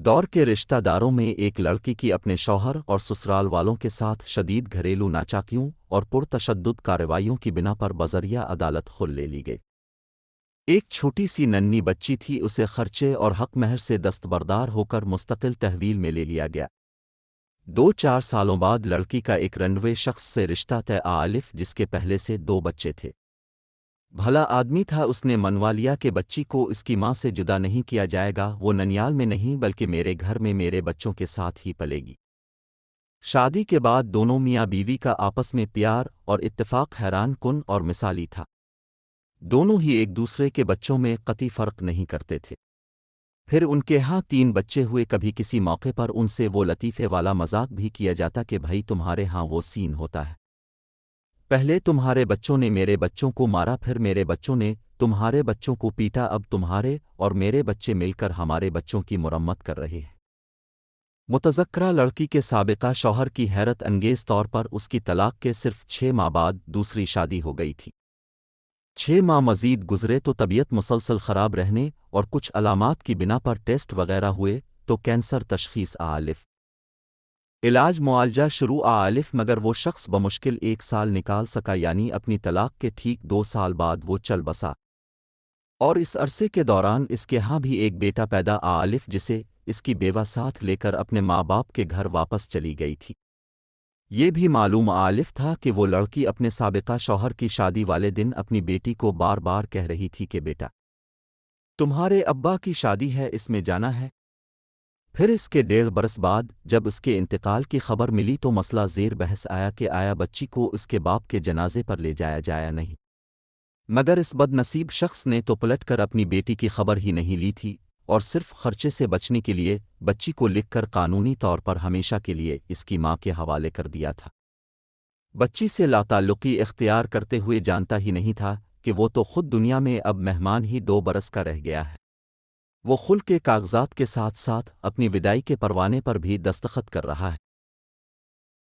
دور کے رشتہ داروں میں ایک لڑکی کی اپنے شوہر اور سسرال والوں کے ساتھ شدید گھریلو ناچاکیوں اور پرتشدد کارروائیوں کی بنا پر بذریعہ عدالت خل لے لی گئی۔ ایک چھوٹی سی ننھی بچی تھی، اسے خرچے اور حق مہر سے دستبردار ہو کر مستقل تحویل میں لے لیا گیا۔ 2-4 سالوں بعد لڑکی کا ایک رنوے شخص سے رشتہ طے الف، جس کے پہلے سے 2 بچے تھے۔ بھلا آدمی تھا، اس نے منوا لیا کہ بچی کو اس کی ماں سے جدا نہیں کیا جائے گا، وہ ننیال میں نہیں بلکہ میرے گھر میں میرے بچوں کے ساتھ ہی پلے گی۔ شادی کے بعد دونوں میاں بیوی کا آپس میں پیار اور اتفاق حیران کن اور مثالی تھا۔ دونوں ہی ایک دوسرے کے بچوں میں قطعی فرق نہیں کرتے تھے۔ پھر ان کے ہاں 3 بچے ہوئے، کبھی کسی موقع پر ان سے وہ لطیفے والا مذاق بھی کیا جاتا کہ بھائی تمہارے ہاں وہ سین ہوتا ہے، پہلے تمہارے بچوں نے میرے بچوں کو مارا، پھر میرے بچوں نے تمہارے بچوں کو پیٹا، اب تمہارے اور میرے بچے مل کر ہمارے بچوں کی مرمت کر رہے ہیں۔ متذکرہ لڑکی کے سابقہ شوہر کی حیرت انگیز طور پر اس کی طلاق کے صرف 6 ماہ بعد دوسری شادی ہو گئی تھی۔ 6 ماہ مزید گزرے تو طبیعت مسلسل خراب رہنے اور کچھ علامات کی بنا پر ٹیسٹ وغیرہ ہوئے تو کینسر تشخیص الف۔ علاج معالجہ شروع الف، مگر وہ شخص بمشکل 1 سال نکال سکا، یعنی اپنی طلاق کے ٹھیک 2 سال بعد وہ چل بسا، اور اس عرصے کے دوران اس کے ہاں بھی ایک بیٹا پیدا الف، جسے اس کی بیوہ ساتھ لے کر اپنے ماں باپ کے گھر واپس چلی گئی تھی۔ یہ بھی معلوم الف تھا کہ وہ لڑکی اپنے سابقہ شوہر کی شادی والے دن اپنی بیٹی کو بار بار کہہ رہی تھی کہ بیٹا، تمہارے ابا کی شادی ہے، اس میں جانا ہے۔ پھر اس کے 1.5 برس بعد جب اس کے انتقال کی خبر ملی تو مسئلہ زیر بحث آیا کہ آیا بچی کو اس کے باپ کے جنازے پر لے جایا نہیں، مگر اس بد نصیب شخص نے تو پلٹ کر اپنی بیٹی کی خبر ہی نہیں لی تھی، اور صرف خرچے سے بچنے کے لیے بچی کو لکھ کر قانونی طور پر ہمیشہ کے لیے اس کی ماں کے حوالے کر دیا تھا۔ بچی سے لاتعلقی اختیار کرتے ہوئے جانتا ہی نہیں تھا کہ وہ تو خود دنیا میں اب مہمان ہی 2 برس کا رہ گیا ہے۔ وہ خلع کے کاغذات کے ساتھ ساتھ اپنی ودائی کے پروانے پر بھی دستخط کر رہا ہے۔